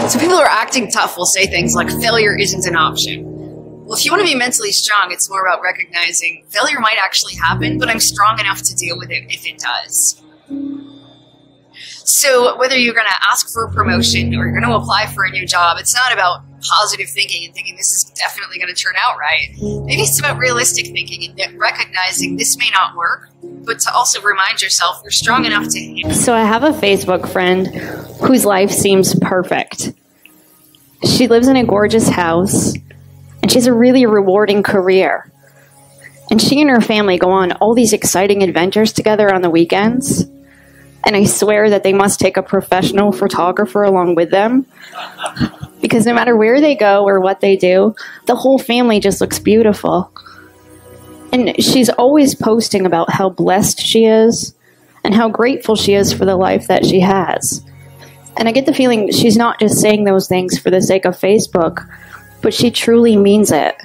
So people who are acting tough will say things like failure isn't an option. Well, if you want to be mentally strong, it's more about recognizing failure might actually happen, but I'm strong enough to deal with it if it does. So whether you're going to ask for a promotion or you're going to apply for a new job, it's not about positive thinking and thinking this is definitely going to turn out right. Maybe it's about realistic thinking and recognizing this may not work, but to also remind yourself you're strong enough to handle. So I have a Facebook friend whose life seems perfect. She lives in a gorgeous house and she has a really rewarding career. And she and her family go on all these exciting adventures together on the weekends. And I swear that they must take a professional photographer along with them. Because no matter where they go or what they do, the whole family just looks beautiful. And she's always posting about how blessed she is and how grateful she is for the life that she has. And I get the feeling she's not just saying those things for the sake of Facebook, but she truly means it.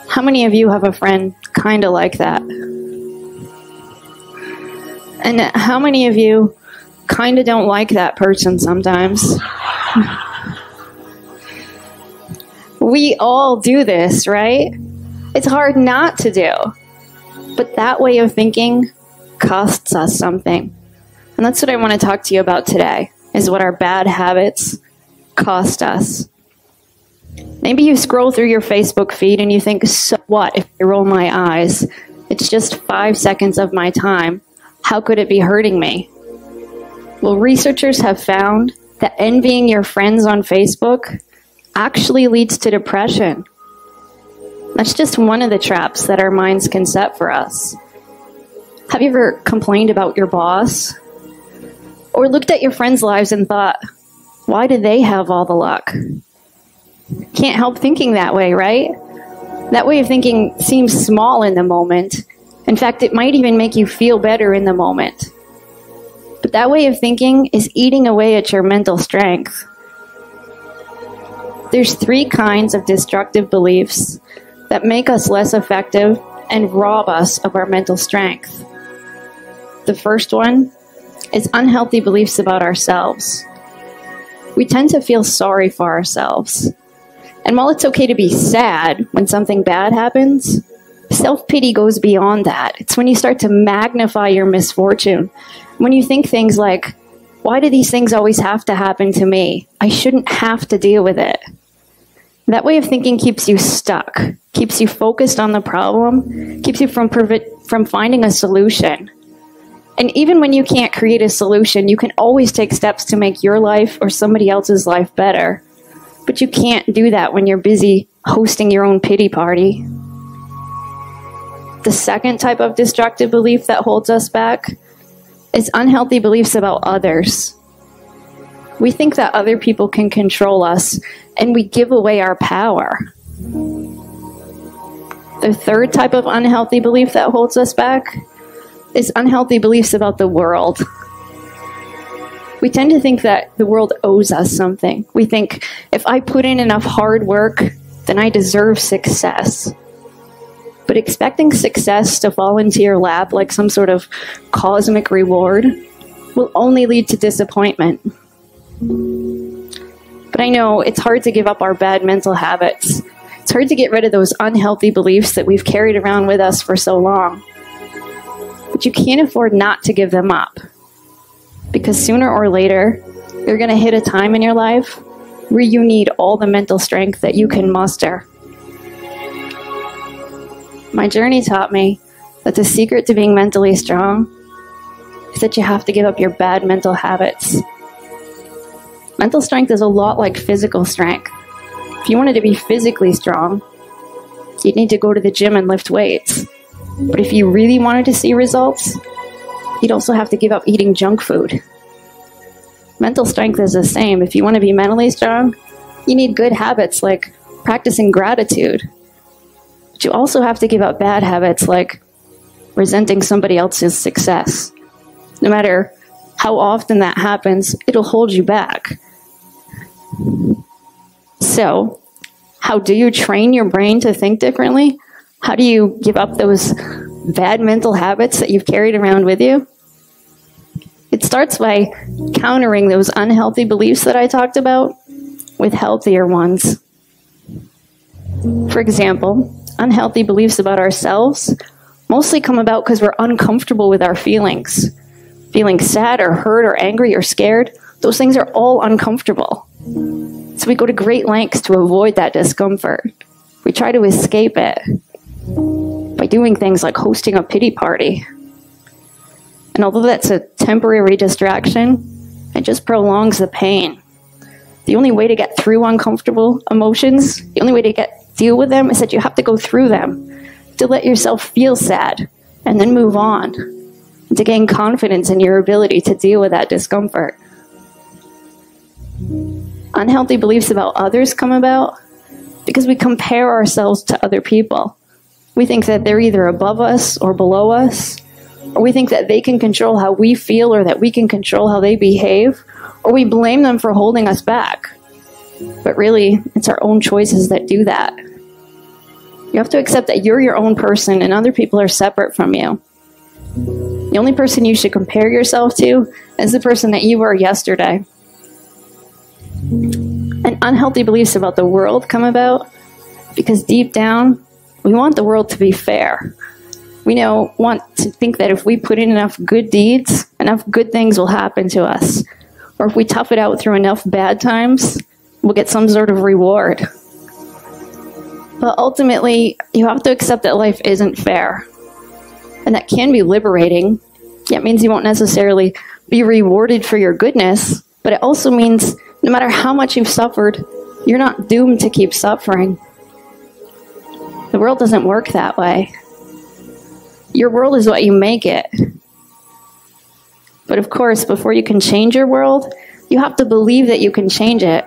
How many of you have a friend kind of like that? And how many of you kind of don't like that person sometimes? We all do this, right? It's hard not to do. But that way of thinking costs us something. And that's what I want to talk to you about today, is what our bad habits cost us. Maybe you scroll through your Facebook feed and you think, so what if I roll my eyes? It's just 5 seconds of my time. How could it be hurting me? Well, researchers have found that envying your friends on Facebook actually leads to depression. That's just one of the traps that our minds can set for us. Have you ever complained about your boss? Or looked at your friends' lives and thought, why do they have all the luck? Can't help thinking that way, right? That way of thinking seems small in the moment. In fact, it might even make you feel better in the moment. But that way of thinking is eating away at your mental strength. There's 3 kinds of destructive beliefs that make us less effective and rob us of our mental strength. The first one is unhealthy beliefs about ourselves. We tend to feel sorry for ourselves. And while it's okay to be sad when something bad happens, self-pity goes beyond that. It's when you start to magnify your misfortune. When you think things like, why do these things always have to happen to me? I shouldn't have to deal with it. That way of thinking keeps you stuck, keeps you focused on the problem, keeps you from finding a solution. And even when you can't create a solution, you can always take steps to make your life or somebody else's life better. But you can't do that when you're busy hosting your own pity party. The second type of destructive belief that holds us back is unhealthy beliefs about others. We think that other people can control us, and we give away our power. The third type of unhealthy belief that holds us back is unhealthy beliefs about the world. We tend to think that the world owes us something. We think, if I put in enough hard work, then I deserve success. But expecting success to fall into your lap like some sort of cosmic reward will only lead to disappointment. But I know it's hard to give up our bad mental habits. It's hard to get rid of those unhealthy beliefs that we've carried around with us for so long. But you can't afford not to give them up. Because sooner or later, you're going to hit a time in your life where you need all the mental strength that you can muster. My journey taught me that the secret to being mentally strong is that you have to give up your bad mental habits. Mental strength is a lot like physical strength. If you wanted to be physically strong, you'd need to go to the gym and lift weights. But if you really wanted to see results, you'd also have to give up eating junk food. Mental strength is the same. If you want to be mentally strong, you need good habits like practicing gratitude. But you also have to give up bad habits like resenting somebody else's success. No matter how often that happens, it'll hold you back. So, how do you train your brain to think differently? How do you give up those bad mental habits that you've carried around with you? It starts by countering those unhealthy beliefs that I talked about with healthier ones. For example, unhealthy beliefs about ourselves mostly come about because we're uncomfortable with our feelings. Feeling sad or hurt or angry or scared, those things are all uncomfortable. So we go to great lengths to avoid that discomfort. We try to escape it by doing things like hosting a pity party. And although that's a temporary distraction, it just prolongs the pain. The only way to get through uncomfortable emotions, the only way to deal with them is that you have to go through them, to let yourself feel sad and then move on, and to gain confidence in your ability to deal with that discomfort. Unhealthy beliefs about others come about because we compare ourselves to other people. We think that they're either above us or below us, or we think that they can control how we feel or that we can control how they behave, or we blame them for holding us back. But really, it's our own choices that do that. You have to accept that you're your own person and other people are separate from you. The only person you should compare yourself to is the person that you were yesterday. And unhealthy beliefs about the world come about because deep down, we want the world to be fair. We want to think that if we put in enough good deeds, enough good things will happen to us. Or if we tough it out through enough bad times, we'll get some sort of reward. But ultimately, you have to accept that life isn't fair. And that can be liberating. It means you won't necessarily be rewarded for your goodness, but it also means no matter how much you've suffered, you're not doomed to keep suffering. The world doesn't work that way. Your world is what you make it. But of course, before you can change your world, you have to believe that you can change it.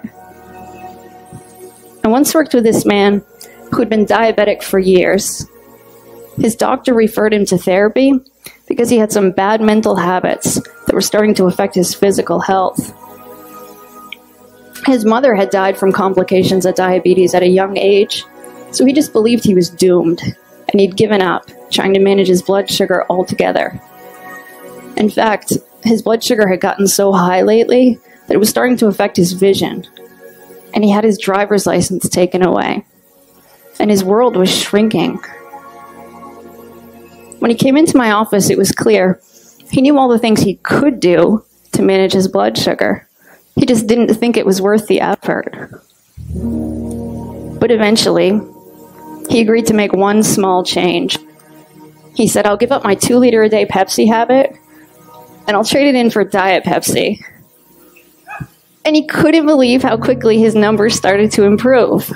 I once worked with this man who had been diabetic for years. His doctor referred him to therapy because he had some bad mental habits that were starting to affect his physical health. His mother had died from complications of diabetes at a young age, so he just believed he was doomed, and he'd given up trying to manage his blood sugar altogether. In fact, his blood sugar had gotten so high lately that it was starting to affect his vision, and he had his driver's license taken away, and his world was shrinking. When he came into my office, it was clear he knew all the things he could do to manage his blood sugar. He just didn't think it was worth the effort. But eventually, he agreed to make one small change. He said, I'll give up my 2-liter-a-day Pepsi habit, and I'll trade it in for Diet Pepsi. And he couldn't believe how quickly his numbers started to improve.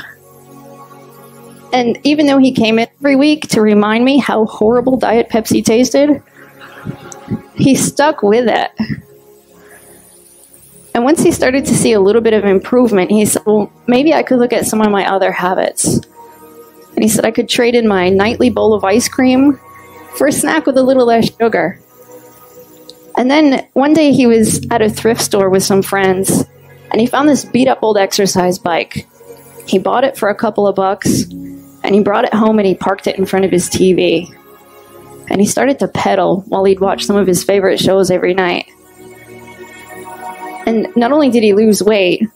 And even though he came in every week to remind me how horrible Diet Pepsi tasted, he stuck with it. And once he started to see a little bit of improvement, he said, well, maybe I could look at some of my other habits. And he said I could trade in my nightly bowl of ice cream for a snack with a little less sugar. And then one day he was at a thrift store with some friends, and he found this beat-up old exercise bike. He bought it for a couple of bucks, and he brought it home and he parked it in front of his TV. And he started to pedal while he'd watch some of his favorite shows every night. And not only did he lose weight,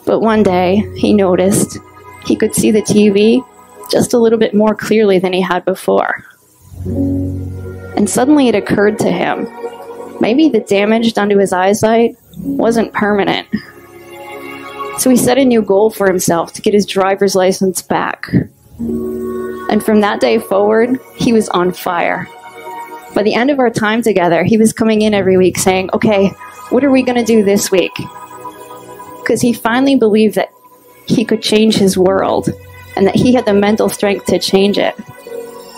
but one day he noticed he could see the TV just a little bit more clearly than he had before. And suddenly it occurred to him, maybe the damage done to his eyesight wasn't permanent. So he set a new goal for himself to get his driver's license back. And from that day forward, he was on fire. By the end of our time together, he was coming in every week saying, okay, what are we going to do this week? Because he finally believed that he could change his world and that he had the mental strength to change it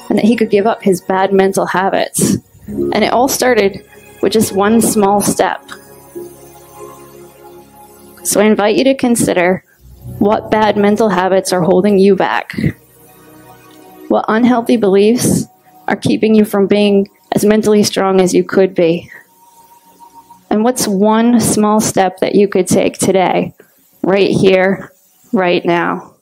and that he could give up his bad mental habits. And it all started with just one small step. So I invite you to consider what bad mental habits are holding you back. What unhealthy beliefs are keeping you from being as mentally strong as you could be? And what's one small step that you could take today, right here, right now?